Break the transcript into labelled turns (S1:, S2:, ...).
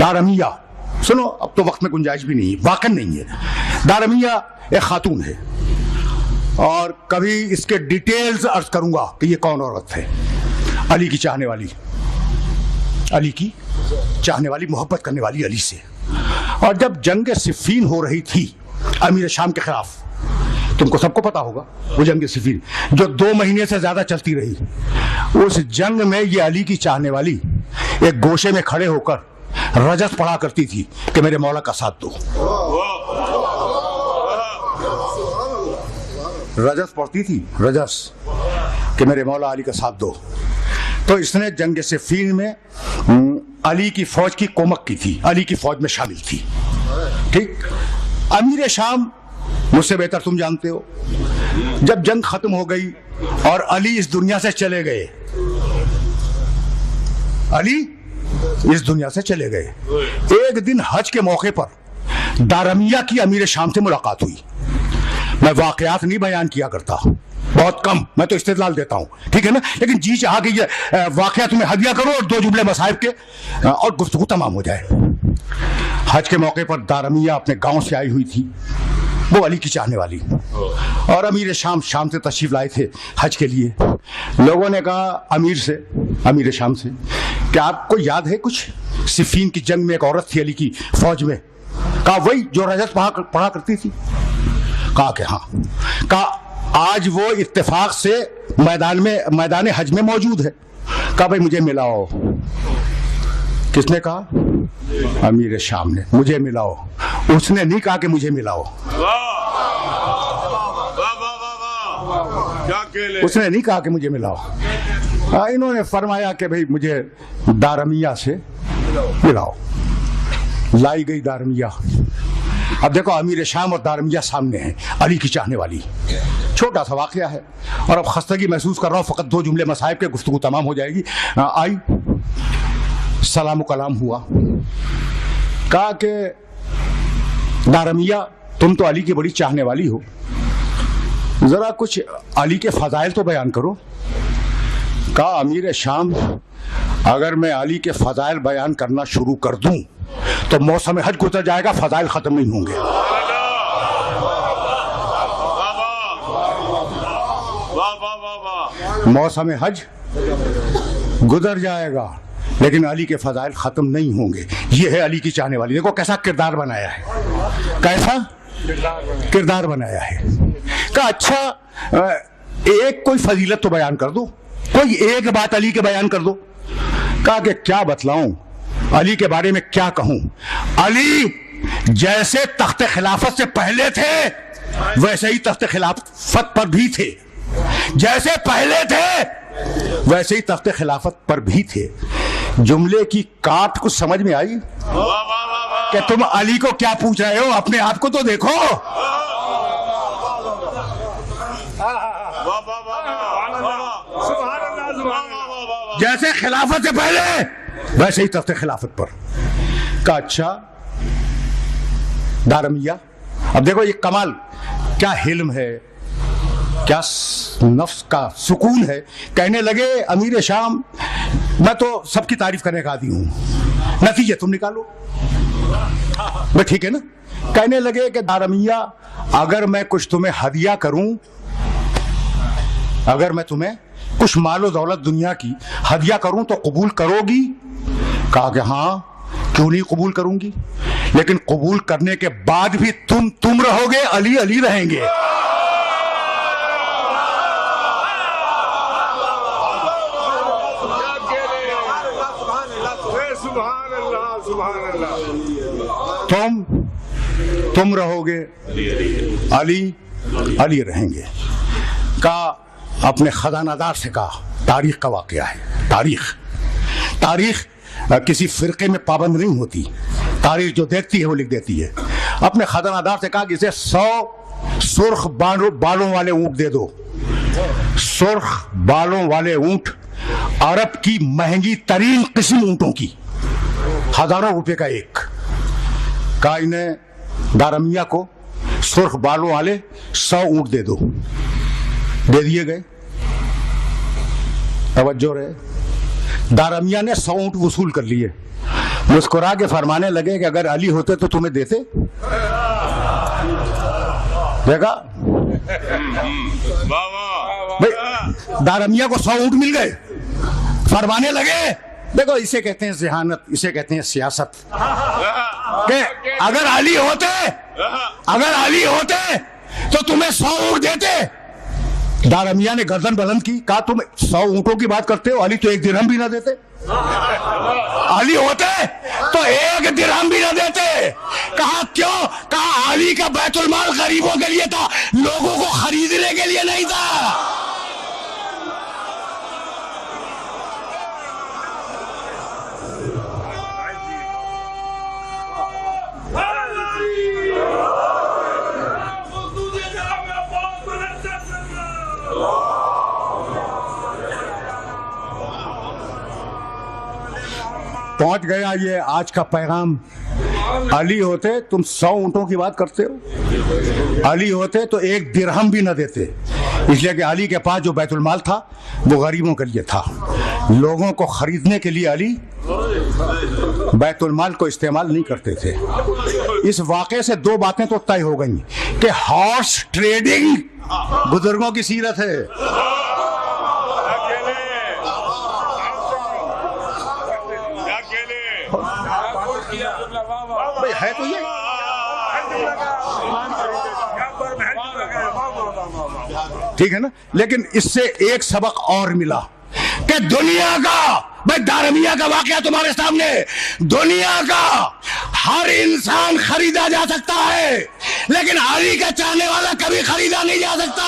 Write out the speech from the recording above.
S1: دارمیہ، سنو اب تو وقت میں گنجائش بھی نہیں ہے، واقع نہیں ہے. دارمیہ ایک خاتون ہے، اور کبھی اس کے ڈیٹیلز عرض کروں گا کہ یہ کون عورت ہے. علی کی چاہنے والی، علی کی چاہنے والی، محبت کرنے والی علی سے. اور جب جنگ صفین ہو رہی تھی امیر شام کے خلاف، تم کو سب کو پتا ہوگا وہ جنگ صفین جو 2 مہینے سے زیادہ چلتی رہی، اس جنگ میں یہ علی کی چاہنے والی ایک گوشے میں کھڑے ہو کر رجس پڑھا کرتی تھی کہ میرے مولا کا ساتھ دو. رجس پڑھتی تھی، رجس، کہ میرے مولا علی کا ساتھ دو. تو اس نے جنگ صفین میں علی کی فوج کی کومک کی تھی، علی کی فوج میں شامل تھی. ٹھیک. امیر شام مجھ سے بہتر تم جانتے ہو، جب جنگ ختم ہو گئی اور علی اس دنیا سے چلے گئے، علی اس دنیا سے چلے گئے، ایک دن حج کے موقع پر دارمیہ کی امیر شام سے ملاقات ہوئی. میں واقعات نہیں بیان کیا کرتا، بہت کم، میں تو استدلال دیتا ہوں، ٹھیک ہے نا، لیکن جی چاہا کہ یہ واقعہ تمہیں ہدیہ کرو اور 2 جملے مصائب کے اور گفتگو تمام ہو جائے. حج کے موقع پر دارمیہ اپنے گاؤں سے آئی ہوئی تھی، وہ علی کی چاہنے والی، اور امیر شام سے تشریف لائے تھے حج کے لیے. لوگوں نے کہا امیر شام سے کہ آپ کو یاد ہے کچھ صفین کی جنگ میں ایک عورت تھی علی کی فوج میں؟ کہا وہی جو رجس پڑھا کرتی تھی. کہا کہ ہاں. کہا آج وہ اتفاق سے میدان حج میں موجود ہے. کہا بھائی مجھے ملاؤ. کس نے کہا؟ امیر شام نے. مجھے ملاؤ. اس نے نہیں کہا کہ مجھے ملاؤ، اس نے نہیں کہا کہ مجھے ملاؤ. انہوں نے فرمایا کہ بھائی مجھے دارمیہ سے ملاؤ. لائی گئی دارمیہ. اب دیکھو امیر شام اور دارمیہ سامنے ہیں، علی کی چاہنے والی. چھوٹا سا واقعہ ہے، اور اب خستگی محسوس کر رہا ہوں، فقط 2 جملے مصائب کے، گفتگو تمام ہو جائے گی. آئی، سلام و کلام ہوا. کہا کہ دارمیہ تم تو علی کی بڑی چاہنے والی ہو، ذرا کچھ علی کے فضائل تو بیان کرو. کہا امیر شام اگر میں علی کے فضائل بیان کرنا شروع کر دوں تو موسم حج گزر جائے گا، فضائل ختم نہیں ہوں گے. موسم حج گزر جائے گا لیکن علی کے فضائل ختم نہیں ہوں گے. یہ ہے علی کی چاہنے والی. دیکھو کیسا کردار بنایا ہے، کیسا کردار بنایا ہے. کہا اچھا ایک کوئی فضیلت تو بیان کر دو، کوئی ایک بات علی کے بیان کر دو. کہا کہ کیا بتلاؤں، علی کے بارے میں کیا کہوں. علی جیسے تخت خلافت سے پہلے تھے ویسے ہی تخت خلافت پر بھی تھے، جیسے پہلے تھے ویسے ہی تخت خلافت پر بھی تھے. جملے کی کاٹ کچھ سمجھ میں آئی کہ تم علی کو کیا پوچھ رہے ہو؟ اپنے آپ کو تو دیکھو. جیسے خلافت سے پہلے ویسے ہی تخت خلافت پر. کا اچھا دارمیہ، اب دیکھو یہ کمال، کیا حلم ہے، کیا نفس کا سکون ہے. کہنے لگے امیر شام میں تو سب کی تعریف کرنے کا عادی ہوں، نتیجے تم نکالو. بس ٹھیک ہے نا. کہنے لگے کہ دارمیہ اگر میں کچھ تمہیں ہدیہ کروں، اگر میں تمہیں کچھ مال و دولت دنیا کی ہدیہ کروں تو قبول کرو گی؟ کہا کہ ہاں کیوں نہیں قبول کروں گی، لیکن قبول کرنے کے بعد بھی تم رہو گے، علی علی رہیں گے. تم رہو گے، علی علی رہیں گے. کہا اپنے خزانہ دار سے کہا، تاریخ کا واقعہ ہے، تاریخ کسی فرقے میں پابند نہیں ہوتی، تاریخ جو دیکھتی ہے وہ لکھ دیتی ہے. اپنے خزانہ دار سے کہا کہ اسے 100 سرخ بالوں والے اونٹ دے دو. سرخ بالوں والے اونٹ عرب کی مہنگی ترین قسم اونٹوں کی، ہزاروں روپے کا ایک. کہا انہیں دارمیہ کو سرخ بالوں والے 100 اونٹ دے دو. دے دیے گئے. توجہ رہے، دارمیہ نے 100 اونٹ وصول کر لیے. مسکرا کے فرمانے لگے کہ اگر علی ہوتے تو تمہیں دیتے. دیکھا دارمیہ کو 100 اونٹ مل گئے. فرمانے لگے دیکھو اسے کہتے ہیں ذہانت, اسے کہتے ہیں سیاست, کہ اگر علی ہوتے تو تمہیں 100 اونٹ دیتے. دارمیہ نے گردن بلند کی, کہا تم 100 اونٹوں کی بات کرتے ہو, علی تو 1 درہم بھی نہ دیتے. علی ہوتے تو 1 درہم بھی نہ دیتے. کہا کیوں؟ کہا علی کا بیت المال غریبوں کے لیے تھا, لوگوں کو خریدنے کے لیے نہیں تھا. پہنچ گیا یہ آج کا پیغام. علی ہوتے تم 100 اونٹوں کی بات کرتے ہو, علی ہوتے تو 1 درہم بھی نہ دیتے. اس لیے کہ علی کے پاس جو بیت المال تھا وہ غریبوں کے لیے تھا, لوگوں کو خریدنے کے لیے علی بیت المال کو استعمال نہیں کرتے تھے. اس واقعے سے 2 باتیں تو طے ہو گئیں کہ ہارس ٹریڈنگ بزرگوں کی سیرت ہے. ہے تو یہ ٹھیک ہے نا, لیکن اس سے ایک سبق اور ملا کہ دنیا کا, بھائی دارمیہ کا واقعہ تمہارے سامنے, دنیا کا ہر انسان خریدا جا سکتا ہے لیکن علی کا چاہنے والا کبھی خریدا نہیں جا سکتا.